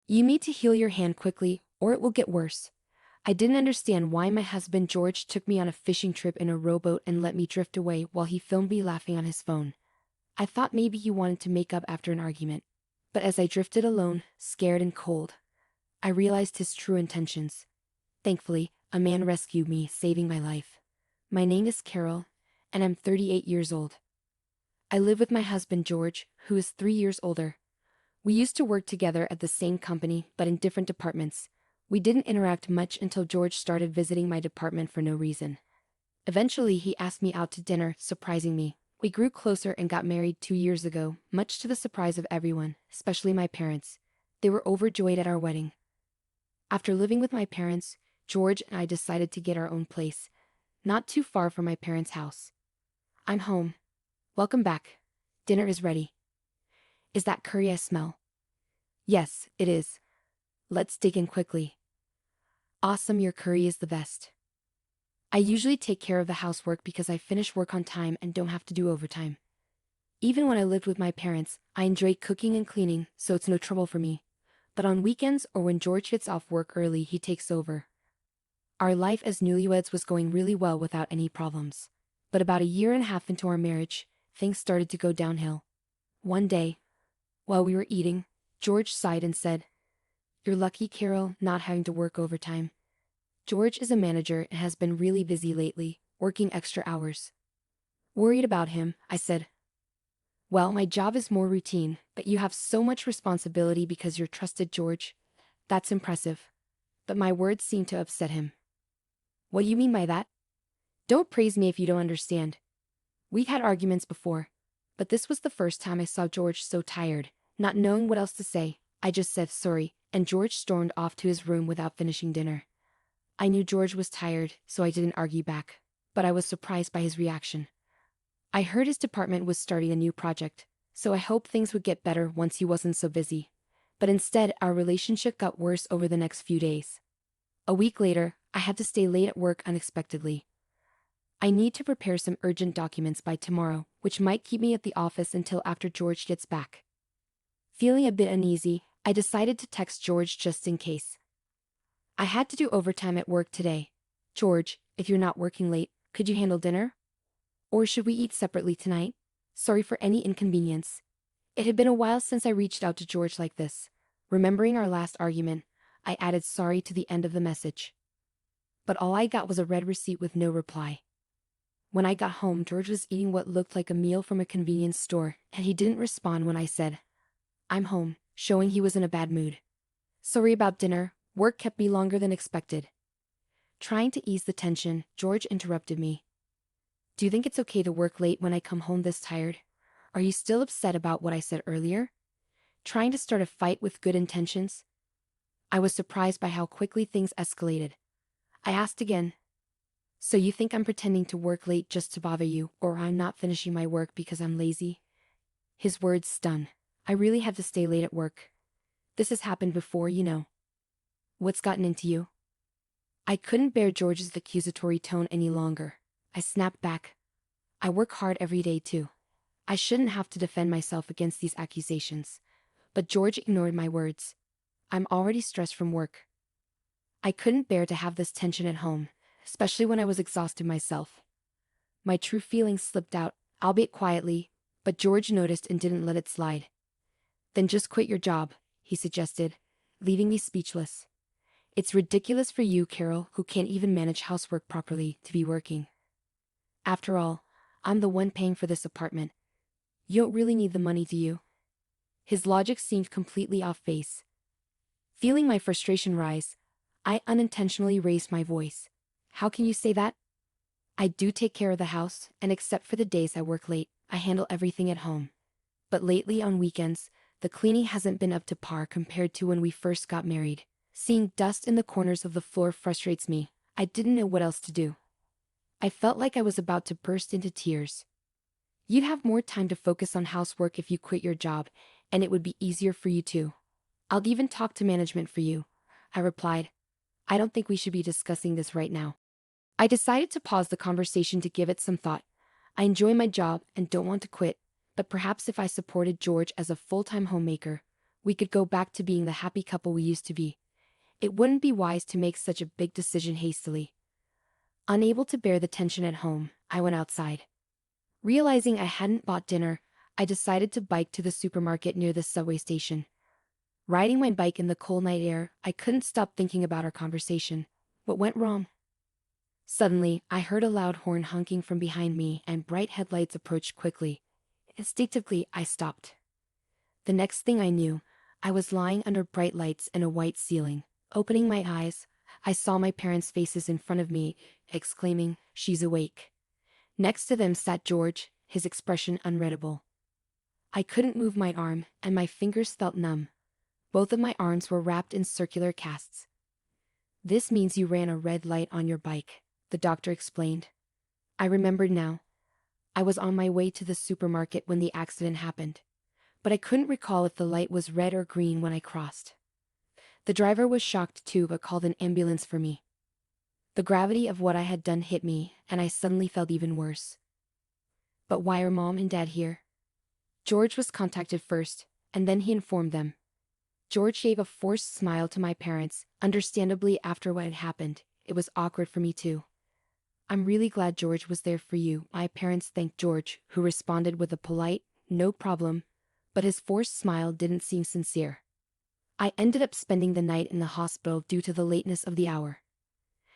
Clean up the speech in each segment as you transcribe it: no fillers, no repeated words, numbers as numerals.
You need to heal your hand quickly, or it will get worse. I didn't understand why my husband George took me on a fishing trip in a rowboat and let me drift away while he filmed me laughing on his phone. I thought maybe he wanted to make up after an argument. But as I drifted alone, scared and cold, I realized his true intentions. Thankfully, a man rescued me, saving my life. My name is Carol, and I'm 38 years old. I live with my husband George, who is 3 years older. We used to work together at the same company, but in different departments. We didn't interact much until George started visiting my department for no reason. Eventually, he asked me out to dinner, surprising me. We grew closer and got married 2 years ago, much to the surprise of everyone, especially my parents. They were overjoyed at our wedding. After living with my parents, George and I decided to get our own place, not too far from my parents' house. I'm home. Welcome back. Dinner is ready. Is that curry I smell? Yes, it is. Let's dig in quickly. Awesome, your curry is the best. I usually take care of the housework because I finish work on time and don't have to do overtime. Even when I lived with my parents, I enjoyed cooking and cleaning, so it's no trouble for me. But on weekends or when George gets off work early, he takes over. Our life as newlyweds was going really well without any problems. But about a year and a half into our marriage, things started to go downhill. One day, while we were eating, George sighed and said, "You're lucky, Carol, not having to work overtime." George is a manager and has been really busy lately, working extra hours. Worried about him, I said, "Well, my job is more routine, but you have so much responsibility because you're trusted, George. That's impressive." But my words seemed to upset him. "What do you mean by that? Don't praise me if you don't understand." We've had arguments before, but this was the first time I saw George so tired. Not knowing what else to say, I just said sorry, and George stormed off to his room without finishing dinner. I knew George was tired, so I didn't argue back, but I was surprised by his reaction. I heard his department was starting a new project, so I hoped things would get better once he wasn't so busy. But instead, our relationship got worse over the next few days. A week later, I had to stay late at work unexpectedly. I need to prepare some urgent documents by tomorrow, which might keep me at the office until after George gets back. Feeling a bit uneasy, I decided to text George just in case. I had to do overtime at work today. George, if you're not working late, could you handle dinner? Or should we eat separately tonight? Sorry for any inconvenience. It had been a while since I reached out to George like this. Remembering our last argument, I added sorry to the end of the message. But all I got was a red receipt with no reply. When I got home, George was eating what looked like a meal from a convenience store, and he didn't respond when I said, "I'm home," showing he was in a bad mood. "Sorry about dinner, work kept me longer than expected." Trying to ease the tension, George interrupted me. "Do you think it's okay to work late when I come home this tired? Are you still upset about what I said earlier?" Trying to start a fight with good intentions? I was surprised by how quickly things escalated. I asked again, "So you think I'm pretending to work late just to bother you, or I'm not finishing my work because I'm lazy?" His words stung. I really had to stay late at work. This has happened before, you know. What's gotten into you? I couldn't bear George's accusatory tone any longer. I snapped back. "I work hard every day too. I shouldn't have to defend myself against these accusations." But George ignored my words. "I'm already stressed from work." I couldn't bear to have this tension at home, especially when I was exhausted myself. My true feelings slipped out, albeit quietly, but George noticed and didn't let it slide. "Then just quit your job," he suggested, leaving me speechless. "It's ridiculous for you, Carol, who can't even manage housework properly, to be working. After all, I'm the one paying for this apartment. You don't really need the money, do you?" His logic seemed completely off base. Feeling my frustration rise, I unintentionally raised my voice. "How can you say that? I do take care of the house, and except for the days I work late, I handle everything at home. But lately on weekends, the cleaning hasn't been up to par compared to when we first got married. Seeing dust in the corners of the floor frustrates me. I didn't know what else to do." I felt like I was about to burst into tears. "You'd have more time to focus on housework if you quit your job, and it would be easier for you too. I'll even talk to management for you," I replied. "I don't think we should be discussing this right now." I decided to pause the conversation to give it some thought. I enjoy my job and don't want to quit, but perhaps if I supported George as a full-time homemaker, We could go back to being the happy couple we used to be. It wouldn't be wise to make such a big decision hastily. Unable to bear the tension at home, I went outside. Realizing I hadn't bought dinner, I decided to bike to the supermarket near the subway station. Riding my bike in the cold night air, I couldn't stop thinking about our conversation. What went wrong? Suddenly, I heard a loud horn honking from behind me and bright headlights approached quickly. Instinctively, I stopped. The next thing I knew, I was lying under bright lights and a white ceiling. Opening my eyes, I saw my parents' faces in front of me, exclaiming, "She's awake." Next to them sat George, his expression unreadable. I couldn't move my arm, and my fingers felt numb. Both of my arms were wrapped in circular casts. "This means you ran a red light on your bike," the doctor explained. I remembered now. I was on my way to the supermarket when the accident happened. But I couldn't recall if the light was red or green when I crossed. The driver was shocked too but called an ambulance for me. The gravity of what I had done hit me, and I suddenly felt even worse. But why are Mom and Dad here? George was contacted first, and then he informed them. George gave a forced smile to my parents. Understandably, after what had happened, it was awkward for me too. "I'm really glad George was there for you," my parents thanked George, who responded with a polite, "No problem," but his forced smile didn't seem sincere. I ended up spending the night in the hospital due to the lateness of the hour.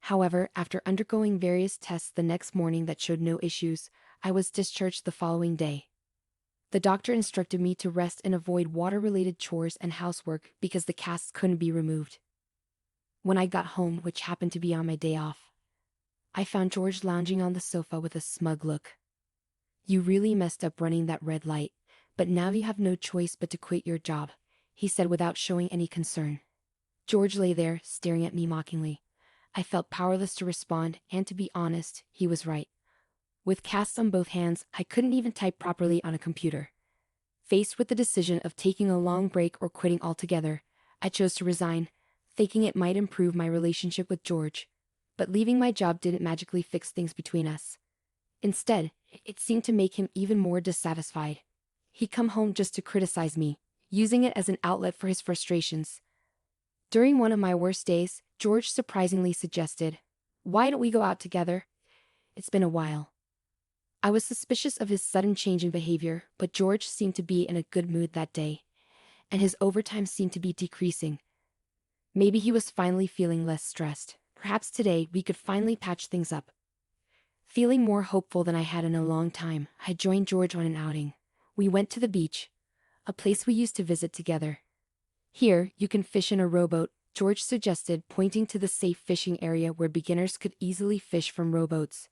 However, after undergoing various tests the next morning that showed no issues, I was discharged the following day. The doctor instructed me to rest and avoid water-related chores and housework because the casts couldn't be removed. When I got home, which happened to be on my day off, I found George lounging on the sofa with a smug look. "You really messed up running that red light, but now you have no choice but to quit your job," he said without showing any concern. George lay there, staring at me mockingly. I felt powerless to respond, and to be honest, he was right. With casts on both hands, I couldn't even type properly on a computer. Faced with the decision of taking a long break or quitting altogether, I chose to resign, thinking it might improve my relationship with George. But leaving my job didn't magically fix things between us. Instead, it seemed to make him even more dissatisfied. He'd come home just to criticize me, using it as an outlet for his frustrations. During one of my worst days, George surprisingly suggested, "Why don't we go out together? It's been a while." I was suspicious of his sudden change in behavior, but George seemed to be in a good mood that day, and his overtime seemed to be decreasing. Maybe he was finally feeling less stressed. Perhaps today we could finally patch things up. Feeling more hopeful than I had in a long time, I joined George on an outing. We went to the beach, a place we used to visit together. "Here, you can fish in a rowboat," George suggested, pointing to the safe fishing area where beginners could easily fish from rowboats.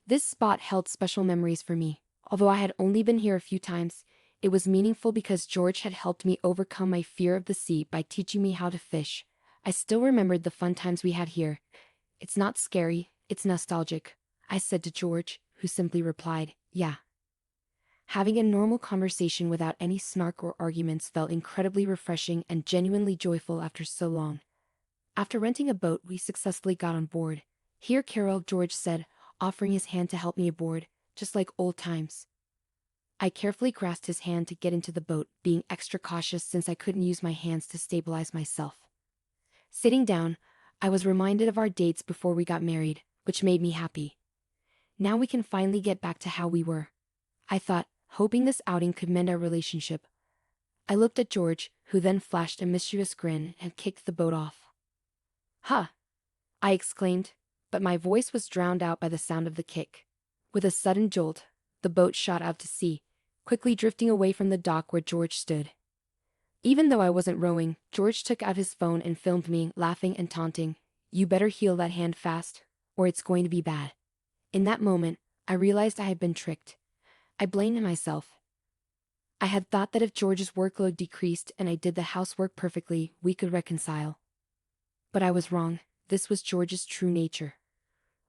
This spot held special memories for me. Although I had only been here a few times, it was meaningful because George had helped me overcome my fear of the sea by teaching me how to fish. I still remembered the fun times we had here. "It's not scary, it's nostalgic," I said to George, who simply replied, "Yeah." Having a normal conversation without any snark or arguments felt incredibly refreshing and genuinely joyful after so long. After renting a boat, we successfully got on board. "Here, Carol," George said, offering his hand to help me aboard, just like old times. I carefully grasped his hand to get into the boat, being extra cautious since I couldn't use my hands to stabilize myself. Sitting down, I was reminded of our dates before we got married, which made me happy. Now we can finally get back to how we were, I thought, hoping this outing could mend our relationship. I looked at George, who then flashed a mischievous grin and kicked the boat off. "Huh!" I exclaimed, but my voice was drowned out by the sound of the kick. With a sudden jolt, the boat shot out to sea, quickly drifting away from the dock where George stood. Even though I wasn't rowing, George took out his phone and filmed me, laughing and taunting, "You better heal that hand fast, or it's going to be bad." In that moment, I realized I had been tricked. I blamed myself. I had thought that if George's workload decreased and I did the housework perfectly, we could reconcile. But I was wrong. This was George's true nature.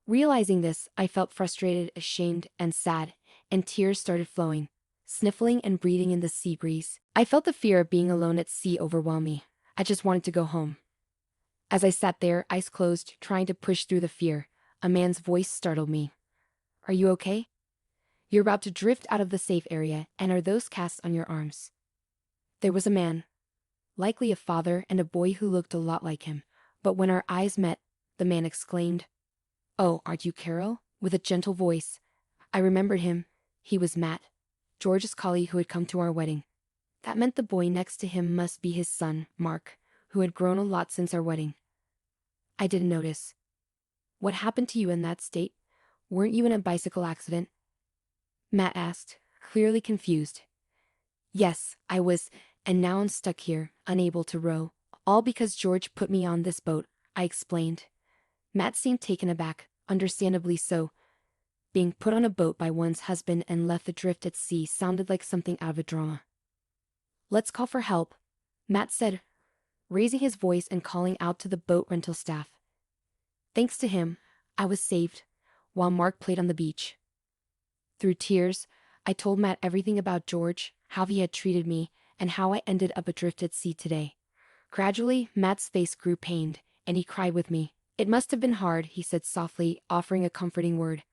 Realizing this, I felt frustrated, ashamed, and sad, and tears started flowing. Sniffling and breathing in the sea breeze, I felt the fear of being alone at sea overwhelm me. I just wanted to go home. As I sat there, eyes closed, trying to push through the fear, a man's voice startled me. "Are you okay? You're about to drift out of the safe area, and are those casts on your arms?" There was a man. likely a father and a boy who looked a lot like him. But when our eyes met, the man exclaimed, "Oh, aren't you Carol?" with a gentle voice. I remembered him. He was Matt, George's colleague who had come to our wedding. That meant the boy next to him must be his son, Mark, who had grown a lot since our wedding. I didn't notice. What happened to you in that state? Weren't you in a bicycle accident? Matt asked, clearly confused. Yes, I was, and now I'm stuck here, unable to row. All because George put me on this boat, I explained. Matt seemed taken aback, understandably so. Being put on a boat by one's husband and left adrift at sea sounded like something out of a drama. Let's call for help, Matt said, raising his voice and calling out to the boat rental staff. Thanks to him, I was saved, while Mark played on the beach. Through tears, I told Matt everything about George, how he had treated me, and how I ended up adrift at sea today. Gradually, Matt's face grew pained, and he cried with me. It must have been hard, he said softly, offering a comforting word.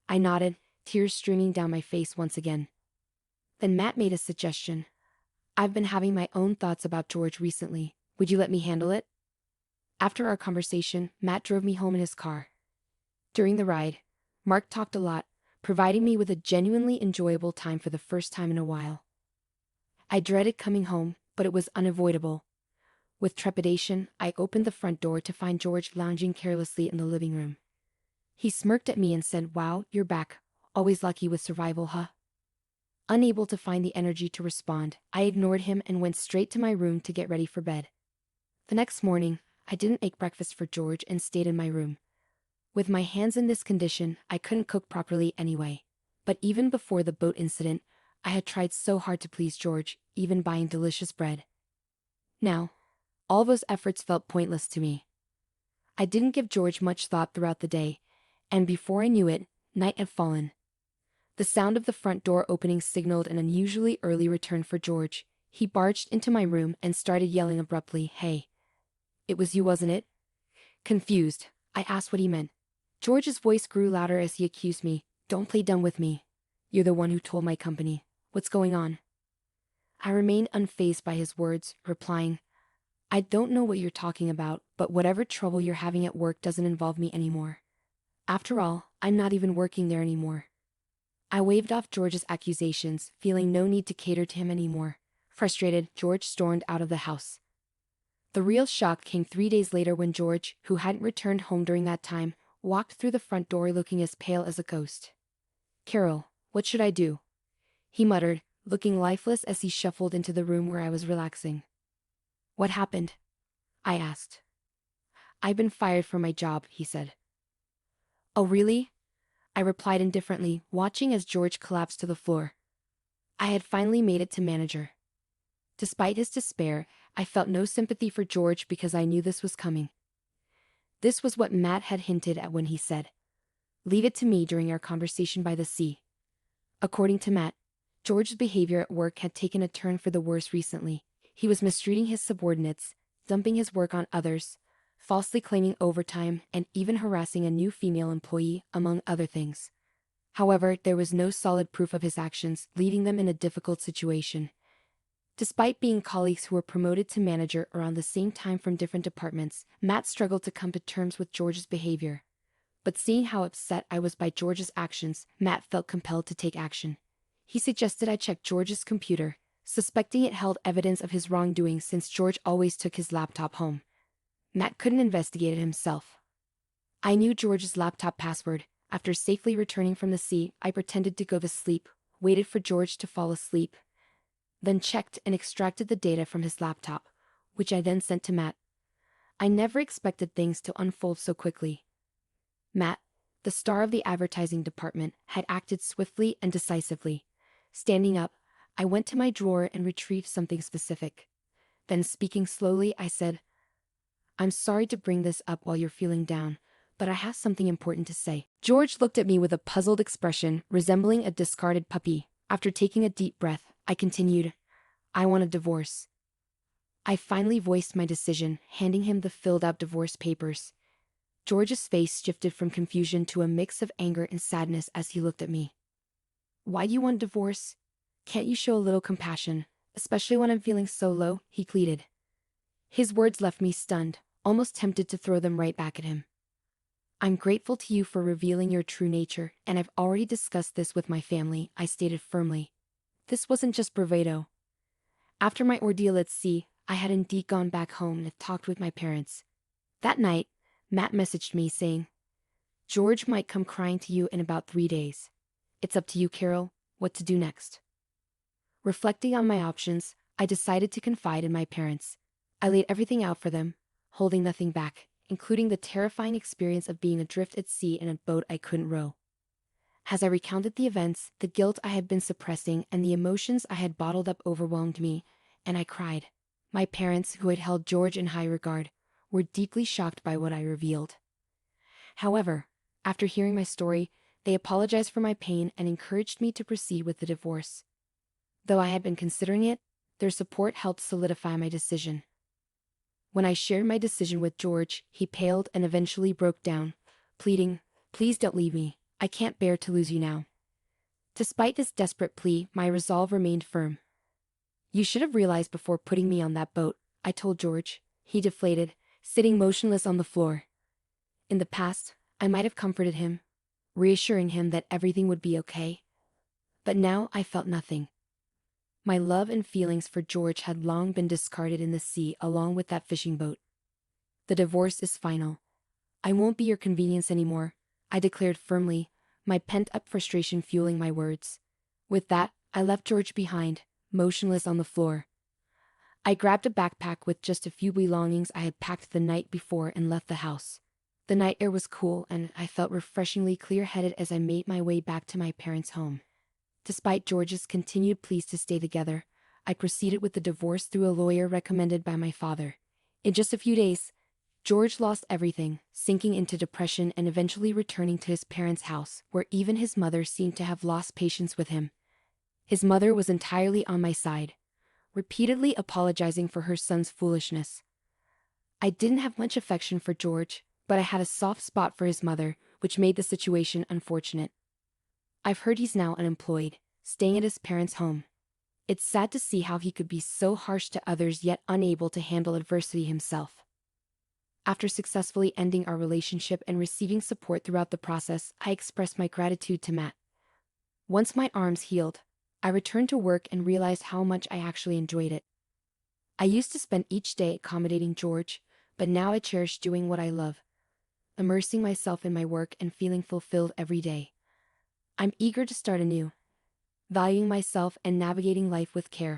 I nodded, tears streaming down my face once again. Then Matt made a suggestion. I've been having my own thoughts about George recently. Would you let me handle it? After our conversation, Matt drove me home in his car. During the ride, Mark talked a lot, providing me with a genuinely enjoyable time for the first time in a while. I dreaded coming home, but it was unavoidable. With trepidation, I opened the front door to find George lounging carelessly in the living room. He smirked at me and said, "Wow, you're back. Always lucky with survival, huh?" Unable to find the energy to respond, I ignored him and went straight to my room to get ready for bed. The next morning, I didn't make breakfast for George and stayed in my room. With my hands in this condition, I couldn't cook properly anyway. But even before the boat incident, I had tried so hard to please George, even buying delicious bread. Now, all those efforts felt pointless to me. I didn't give George much thought throughout the day, and before I knew it, night had fallen. The sound of the front door opening signaled an unusually early return for George. He barged into my room and started yelling abruptly, "Hey. It was you, wasn't it?" Confused, I asked what he meant. George's voice grew louder as he accused me. "Don't play dumb with me. You're the one who told my company. What's going on?" I remained unfazed by his words, replying, "I don't know what you're talking about, but whatever trouble you're having at work doesn't involve me anymore. After all, I'm not even working there anymore." I waved off George's accusations, feeling no need to cater to him anymore. Frustrated, George stormed out of the house. The real shock came 3 days later when George, who hadn't returned home during that time, walked through the front door looking as pale as a ghost. "Carol, what should I do?" he muttered, looking lifeless as he shuffled into the room where I was relaxing. "What happened?" I asked. "I've been fired from my job," he said. "Oh really?" I replied indifferently, watching as George collapsed to the floor. I had finally made it to manager. Despite his despair, I felt no sympathy for George because I knew this was coming. This was what Matt had hinted at when he said, "Leave it to me," during our conversation by the sea. According to Matt, George's behavior at work had taken a turn for the worse recently. He was mistreating his subordinates, dumping his work on others, falsely claiming overtime, and even harassing a new female employee, among other things. However, there was no solid proof of his actions, leaving them in a difficult situation. Despite being colleagues who were promoted to manager around the same time from different departments, Matt struggled to come to terms with George's behavior. But seeing how upset I was by George's actions, Matt felt compelled to take action. He suggested I check George's computer, suspecting it held evidence of his wrongdoing since George always took his laptop home. Matt couldn't investigate it himself. I knew George's laptop password. After safely returning from the sea, I pretended to go to sleep, waited for George to fall asleep, then checked and extracted the data from his laptop, which I then sent to Matt. I never expected things to unfold so quickly. Matt, the star of the advertising department, had acted swiftly and decisively. Standing up, I went to my drawer and retrieved something specific. Then, speaking slowly, I said, "I'm sorry to bring this up while you're feeling down, but I have something important to say." George looked at me with a puzzled expression, resembling a discarded puppy. After taking a deep breath, I continued, "I want a divorce." I finally voiced my decision, handing him the filled-out divorce papers. George's face shifted from confusion to a mix of anger and sadness as he looked at me. "Why do you want a divorce? Can't you show a little compassion, especially when I'm feeling so low?" he pleaded. His words left me stunned, almost tempted to throw them right back at him. I'm grateful to you for revealing your true nature, and I've already discussed this with my family, I stated firmly. This wasn't just bravado. After my ordeal at sea, I had indeed gone back home and talked with my parents. That night, Matt messaged me saying, George might come crying to you in about 3 days. It's up to you, Carol, what to do next. Reflecting on my options, I decided to confide in my parents. I laid everything out for them, holding nothing back, including the terrifying experience of being adrift at sea in a boat I couldn't row. As I recounted the events, the guilt I had been suppressing and the emotions I had bottled up overwhelmed me, and I cried. My parents, who had held George in high regard, were deeply shocked by what I revealed. However, after hearing my story, they apologized for my pain and encouraged me to proceed with the divorce. Though I had been considering it, their support helped solidify my decision. When I shared my decision with George, he paled and eventually broke down, pleading, Please don't leave me, I can't bear to lose you now. Despite this desperate plea, my resolve remained firm. You should have realized before putting me on that boat, I told George. He deflated, sitting motionless on the floor. In the past, I might have comforted him, reassuring him that everything would be okay. But now I felt nothing. My love and feelings for George had long been discarded in the sea along with that fishing boat. The divorce is final. I won't be your convenience anymore, I declared firmly, my pent-up frustration fueling my words. With that, I left George behind, motionless on the floor. I grabbed a backpack with just a few belongings I had packed the night before and left the house. The night air was cool and I felt refreshingly clear-headed as I made my way back to my parents' home. Despite George's continued pleas to stay together, I proceeded with the divorce through a lawyer recommended by my father. In just a few days, George lost everything, sinking into depression and eventually returning to his parents' house, where even his mother seemed to have lost patience with him. His mother was entirely on my side, repeatedly apologizing for her son's foolishness. I didn't have much affection for George, but I had a soft spot for his mother, which made the situation unfortunate. I've heard he's now unemployed, staying at his parents' home. It's sad to see how he could be so harsh to others yet unable to handle adversity himself. After successfully ending our relationship and receiving support throughout the process, I expressed my gratitude to Matt. Once my arms healed, I returned to work and realized how much I actually enjoyed it. I used to spend each day accommodating George, but now I cherish doing what I love, immersing myself in my work and feeling fulfilled every day. I'm eager to start anew, valuing myself and navigating life with care.